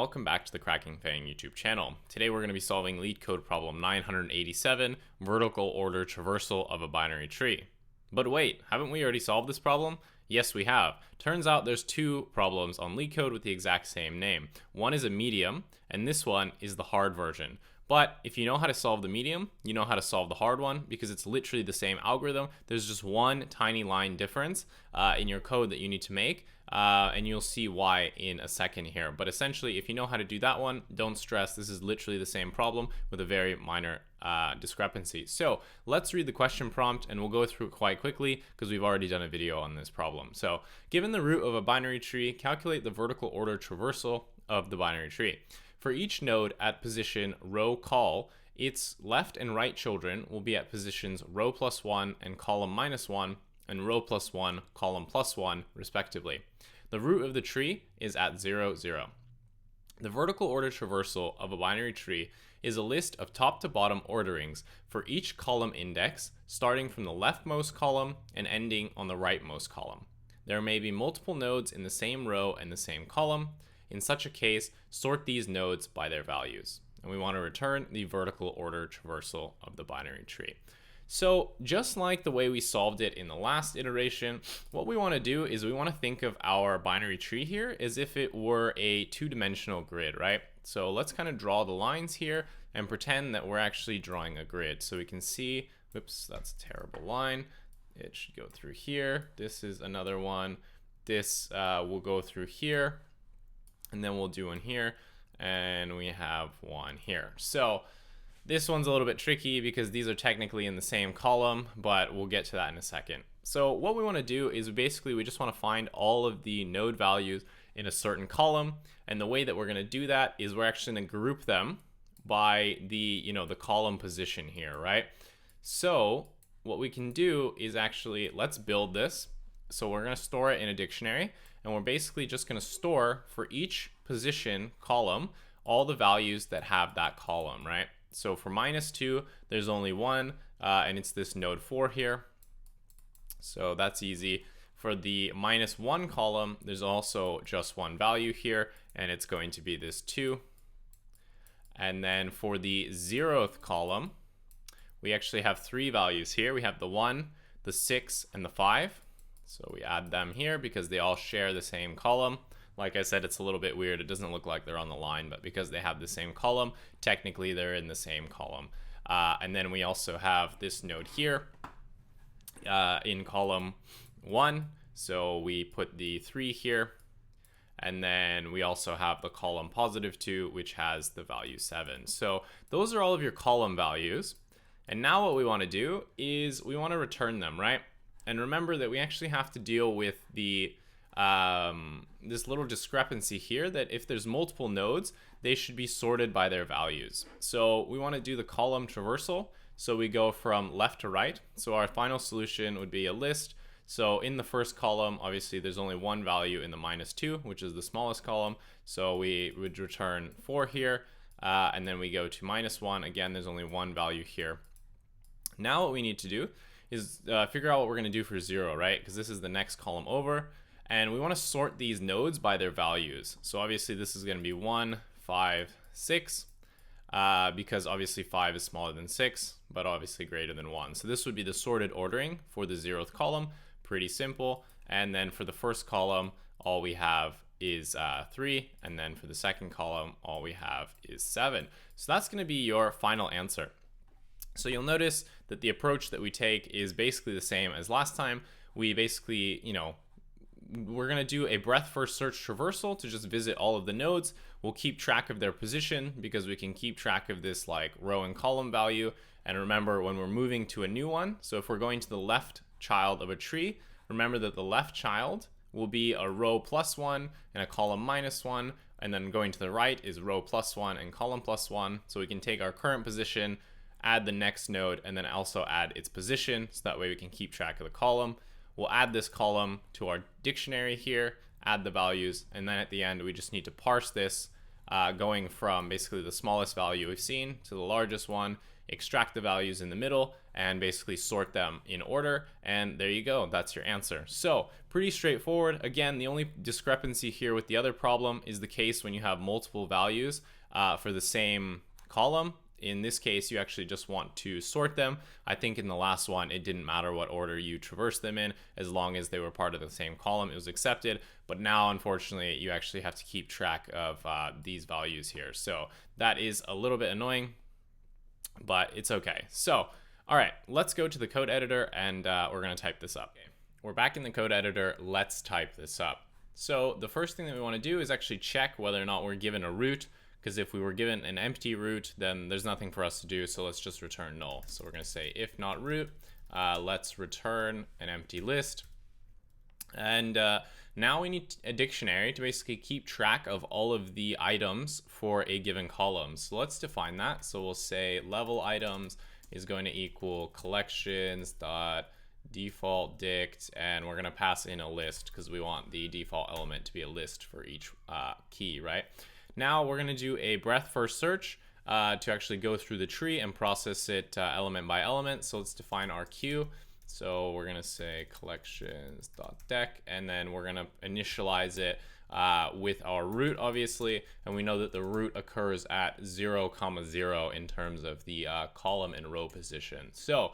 Welcome back to the Cracking FAANG YouTube channel. Today we're going to be solving Leetcode problem 987, vertical order traversal of a binary tree. But wait, haven't we already solved this problem? Yes, we have. Turns out there's two problems on Leetcode with the exact same name. One is a medium, and this one is the hard version. But if you know how to solve the medium, you know how to solve the hard one because it's literally the same algorithm. There's just one tiny line difference in your code that you need to make, and you'll see why in a second here. But essentially, if you know how to do that one, don't stress. This is literally the same problem with a very minor discrepancy. So let's read the question prompt and we'll go through it quite quickly because we've already done a video on this problem. So given the root of a binary tree, calculate the vertical order traversal of the binary tree. For each node at position row call, its left and right children will be at positions row plus 1 and column minus 1 and row plus 1, column plus 1, respectively. The root of the tree is at 0, 0. The vertical order traversal of a binary tree is a list of top to bottom orderings for each column index, starting from the leftmost column and ending on the rightmost column. There may be multiple nodes in the same row and the same column. In such a case, sort these nodes by their values. And we want to return the vertical order traversal of the binary tree. So just like the way we solved it in the last iteration, what we want to do is we want to think of our binary tree here as if it were a two-dimensional grid, right? So let's kind of draw the lines here and pretend that we're actually drawing a grid. So we can see, whoops, that's a terrible line. It should go through here. This is another one. This will go through here. And then we'll do one here, and we have one here. So this one's a little bit tricky because these are technically in the same column, but we'll get to that in a second. So what we want to do is we just want to find all of the node values in a certain column, and the way that we're going to do that is we're actually going to group them by the the column position here, right? So what we can do is actually, let's build this. So we're going to store it in a dictionary, and we're basically just going to store for each position column all the values that have that column, right? So for -2, there's only one, and it's this node 4 here. So that's easy. For the -1 column, there's also just one value here, and it's going to be this 2. And then for the 0th column, we actually have 3 values here. We have the 1, the 6, and the 5. So we add them here because they all share the same column. Like I said, it's a little bit weird. It doesn't look like they're on the line, but because they have the same column, technically they're in the same column. And then we also have this node here in column 1. So we put the 3 here. And then we also have the column +2, which has the value 7. So those are all of your column values. And now what we want to do is we want to return them, right? And remember that we actually have to deal with the this little discrepancy here, that if there's multiple nodes, they should be sorted by their values. So we want to do the column traversal. So we go from left to right. So our final solution would be a list. So in the first column, obviously there's only one value in the -2, which is the smallest column. So we would return 4 here. And then we go to -1. Again, there's only one value here. Now what we need to do is figure out what we're going to do for 0, right? Because this is the next column over. And we want to sort these nodes by their values. So obviously this is going to be 1, 5, 6, because obviously 5 is smaller than 6, but obviously greater than 1. So this would be the sorted ordering for the 0th column. Pretty simple. And then for the first column, all we have is 3. And then for the second column, all we have is 7. So that's going to be your final answer. So you'll notice that the approach that we take is basically the same as last time. We basically, we're going to do a breadth first search traversal to just visit all of the nodes. We'll keep track of their position because we can keep track of this like row and column value. And remember, when we're moving to a new one, so if we're going to the left child of a tree, remember that the left child will be a row +1 and a column -1. And then going to the right is row +1 and column +1. So we can take our current position, add the next node, and then also add its position, so that way we can keep track of the column. We'll add this column to our dictionary here, add the values, and then at the end we just need to parse this going from basically the smallest value we've seen to the largest one, extract the values in the middle, and basically sort them in order. And there you go, that's your answer. So pretty straightforward. Again, the only discrepancy here with the other problem is the case when you have multiple values for the same column. In this case, you actually just want to sort them. I think in the last one, it didn't matter what order you traverse them in, as long as they were part of the same column, it was accepted. But now, unfortunately, you actually have to keep track of these values here. So that is a little bit annoying, but it's okay. So, all right, let's go to the code editor and we're gonna type this up. Okay. We're back in the code editor, let's type this up. So the first thing that we wanna do is actually check whether or not we're given a root, because if we were given an empty root, then there's nothing for us to do, so let's just return null. So we're gonna say if not root, let's return an empty list. And now we need a dictionary to basically keep track of all of the items for a given column. So let's define that. So we'll say level items is going to equal collections dot default dict, and we're gonna pass in a list because we want the default element to be a list for each key, right? Now we're gonna do a breadth first search to actually go through the tree and process it element by element. So let's define our queue. So we're gonna say collections.dec, and then we're gonna initialize it with our root, obviously, and we know that the root occurs at 0, 0 in terms of the column and row position. So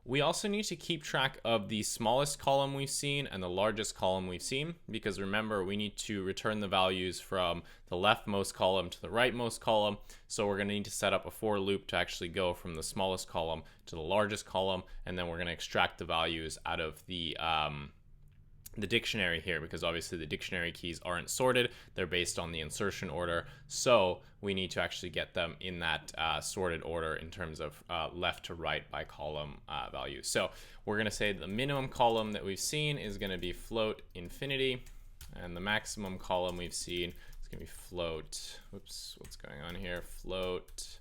we also need to keep track of the smallest column we've seen and the largest column we've seen, because remember, we need to return the values from the leftmost column to the rightmost column. So we're gonna need to set up a for loop to actually go from the smallest column to the largest column, and then we're gonna extract the values out of the dictionary here, because obviously the dictionary keys aren't sorted, they're based on the insertion order, so we need to actually get them in that sorted order in terms of left to right by column value. So we're going to say the minimum column that we've seen is going to be float infinity, and the maximum column we've seen is going to be float, whoops, what's going on here, float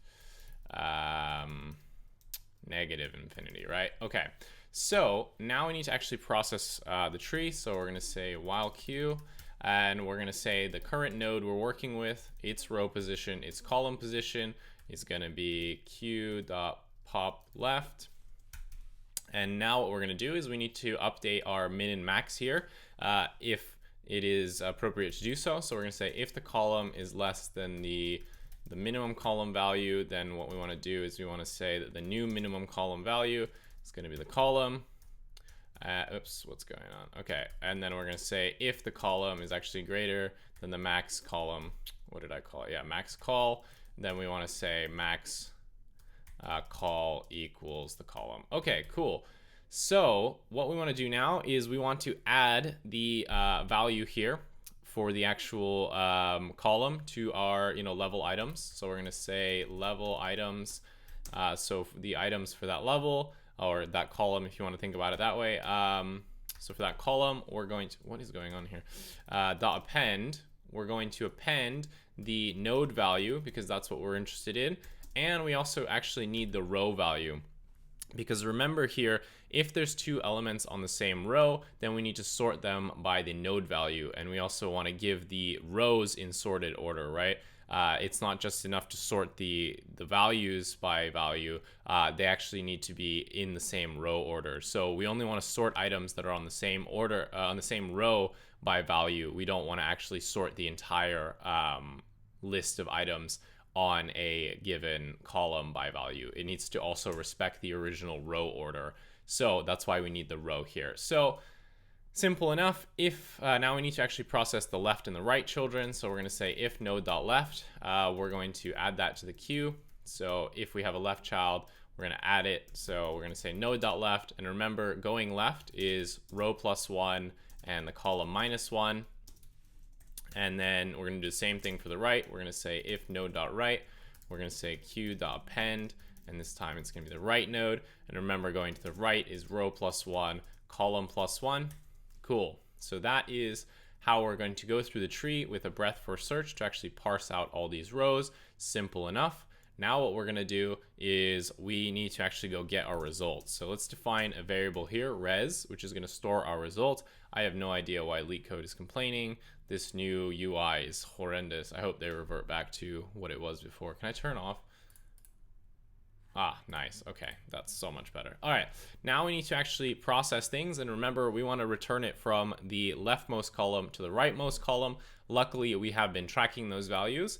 negative infinity, right? Okay. So now we need to actually process the tree. So we're going to say while queue, and we're going to say the current node we're working with, its row position, its column position is going to be queue.pop left. And now what we're going to do is we need to update our min and max here if it is appropriate to do so. So we're going to say if the column is less than the minimum column value, then what we want to do is we want to say that the new minimum column value it's going to be the column. Oops, what's going on? Okay, and then we're going to say if the column is actually greater than the max column, what did I call it? Yeah, max call. Then we want to say max call equals the column. Okay, cool. So what we want to do now is we want to add the value here for the actual column to our level items. So we're going to say level items. So for the items for that level, or that column, if you want to think about it that way. So for that column, we're going to, what is going on here? Dot append, we're going to append the node value, because that's what we're interested in. And we also actually need the row value, because remember here, if there's two elements on the same row, then we need to sort them by the node value. And we also want to give the rows in sorted order, right? It's not just enough to sort the values by value. They actually need to be in the same row order. So we only want to sort items that are on the same order, on the same row by value. We don't want to actually sort the entire list of items on a given column by value. It needs to also respect the original row order. So that's why we need the row here. So simple enough. If now we need to actually process the left and the right children. So we're going to say if node.left, we're going to add that to the queue. So if we have a left child, we're going to add it. So we're going to say node.left. And remember, going left is row +1 and the column -1. And then we're going to do the same thing for the right. We're going to say if node.right, we're going to say queue.append. And this time it's going to be the right node. And remember, going to the right is row +1, column +1. Cool. So that is how we're going to go through the tree with a breadth first search to actually parse out all these rows. Simple enough. Now what we're going to do is we need to actually go get our results. So let's define a variable here, res, which is going to store our result. I have no idea why Leetcode is complaining. this new UI is horrendous. I hope they revert back to what it was before. Can I turn off? Ah, nice. Okay, that's so much better. All right, now we need to actually process things, and remember, we want to return it from the leftmost column to the rightmost column. Luckily, we have been tracking those values,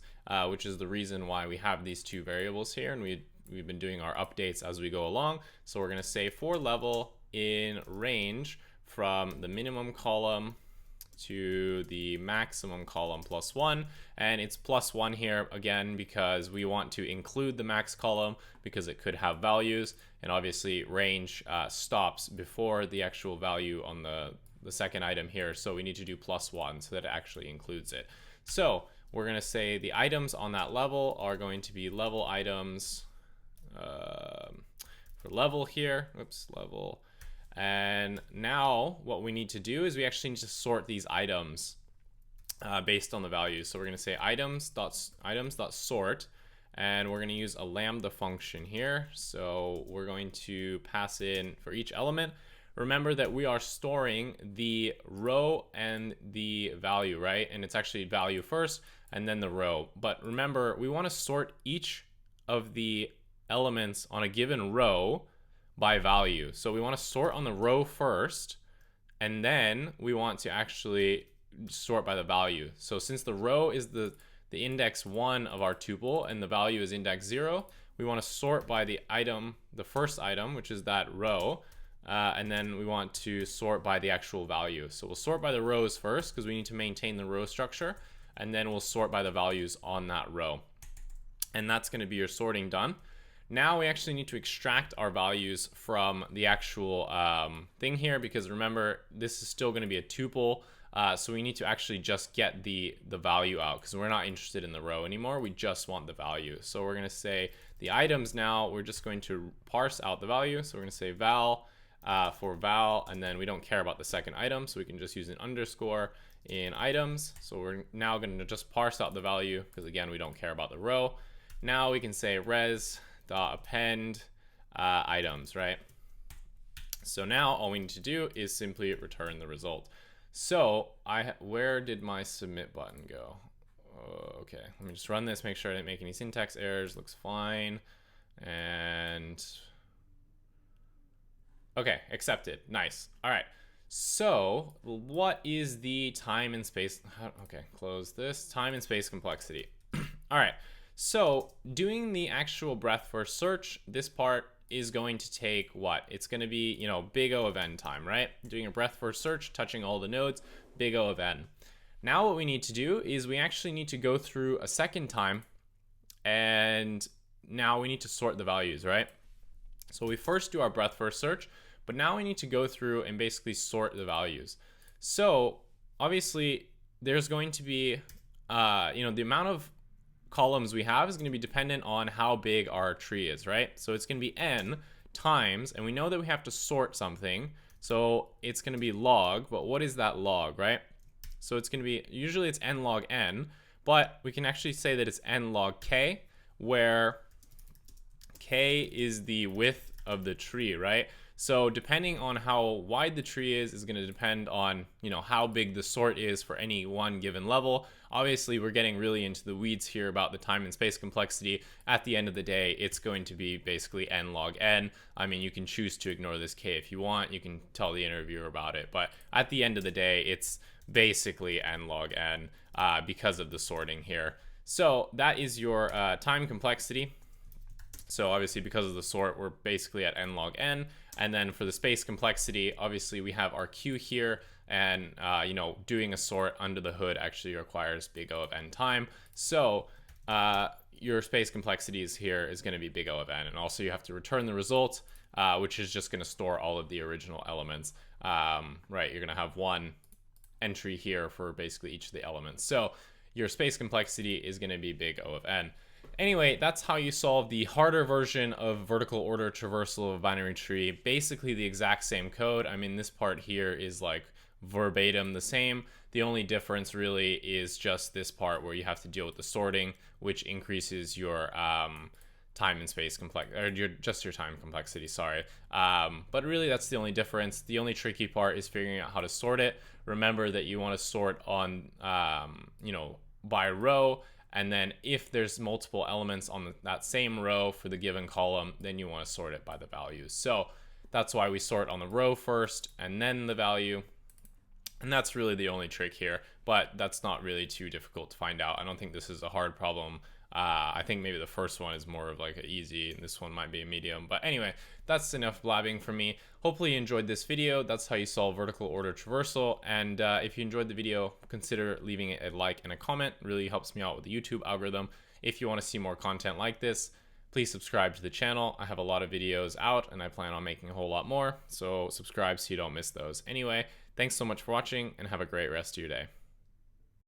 which is the reason why we have these two variables here, and we've been doing our updates as we go along. So we're going to say for level in range from the minimum column to the maximum column +1, and it's +1 here again because we want to include the max column because it could have values, and obviously range stops before the actual value on the second item here, so we need to do +1 so that it actually includes it. So we're going to say the items on that level are going to be level items for level here. Oops, level. And now what we need to do is we actually need to sort these items based on the values. So we're going to say items.sort, and we're going to use a lambda function here. So we're going to pass in for each element. Remember that we are storing the row and the value, right? And it's actually value first and then the row. But remember, we want to sort each of the elements on a given row by value. So we want to sort on the row first, and then we want to actually sort by the value. So since the row is the index 1 of our tuple and the value is index 0, we want to sort by the item, the first item, which is that row, and then we want to sort by the actual value. So we'll sort by the rows first because we need to maintain the row structure, and then we'll sort by the values on that row. And that's going to be your sorting done. Now we actually need to extract our values from the actual thing here, because remember, this is still going to be a tuple. So we need to actually just get the value out because we're not interested in the row anymore. We just want the value. So we're going to say the items now, we're just going to parse out the value. So we're going to say val for val, and then we don't care about the second item. So we can just use an underscore in items. So we're now going to just parse out the value because, again, we don't care about the row. Now we can say res.append items, right? So now all we need to do is simply return the result. So where did my submit button go? Okay, let me just run this, make sure I didn't make any syntax errors. Looks fine. And okay, accepted. Nice. All right. So what is the time and space? Okay, close this. Time and space complexity. All right. So doing the actual breadth first search, this part is going to take what? It's going to be, you know, big O of n time, right? Doing a breadth first search, touching all the nodes, big O of n. Now what we need to do is we actually need to go through a second time, and now we need to sort the values, right? So we first do our breadth first search, but now we need to go through and basically sort the values. So obviously there's going to be, you know, the amount of columns we have is going to be dependent on how big our tree is, right? So it's going to be n times, and we know that we have to sort something, so it's going to be log. But what is that log, right? So it's going to be, usually it's n log n, but we can actually say that it's n log k, where k is the width of the tree, right? So depending on how wide the tree is going to depend on, you know, how big the sort is for any one given level. Obviously, we're getting really into the weeds here about the time and space complexity. At the end of the day, it's going to be basically n log n. I mean, you can choose to ignore this k if you want. You can tell the interviewer about it. But at the end of the day, it's basically n log n because of the sorting here. So that is your time complexity. So obviously, because of the sort, we're basically at n log n. And then for the space complexity, obviously we have our queue here, and you know, doing a sort under the hood actually requires big O of n time. So your space complexities here is going to be big O of n, and also you have to return the result, which is just going to store all of the original elements. Right, you're going to have one entry here for basically each of the elements. So your space complexity is going to be big O of n. Anyway, that's how you solve the harder version of vertical order traversal of a binary tree. Basically the exact same code. I mean, this part here is like verbatim the same. The only difference really is just this part where you have to deal with the sorting, which increases your time and space complex, or just your time complexity, sorry. But really that's the only difference. The only tricky part is figuring out how to sort it. Remember that you want to sort on by row, and then if there's multiple elements on that same row for the given column, then you want to sort it by the values. So that's why we sort on the row first and then the value. And that's really the only trick here, but that's not really too difficult to find out. I don't think this is a hard problem. I think maybe the first one is more of like an easy, and this one might be a medium. But anyway, that's enough blabbing for me. Hopefully you enjoyed this video. That's how you solve vertical order traversal. And if you enjoyed the video, consider leaving it a like and a comment. It really helps me out with the YouTube algorithm. If you want to see more content like this, please subscribe to the channel. I have a lot of videos out and I plan on making a whole lot more. So subscribe so you don't miss those. Anyway, thanks so much for watching and have a great rest of your day.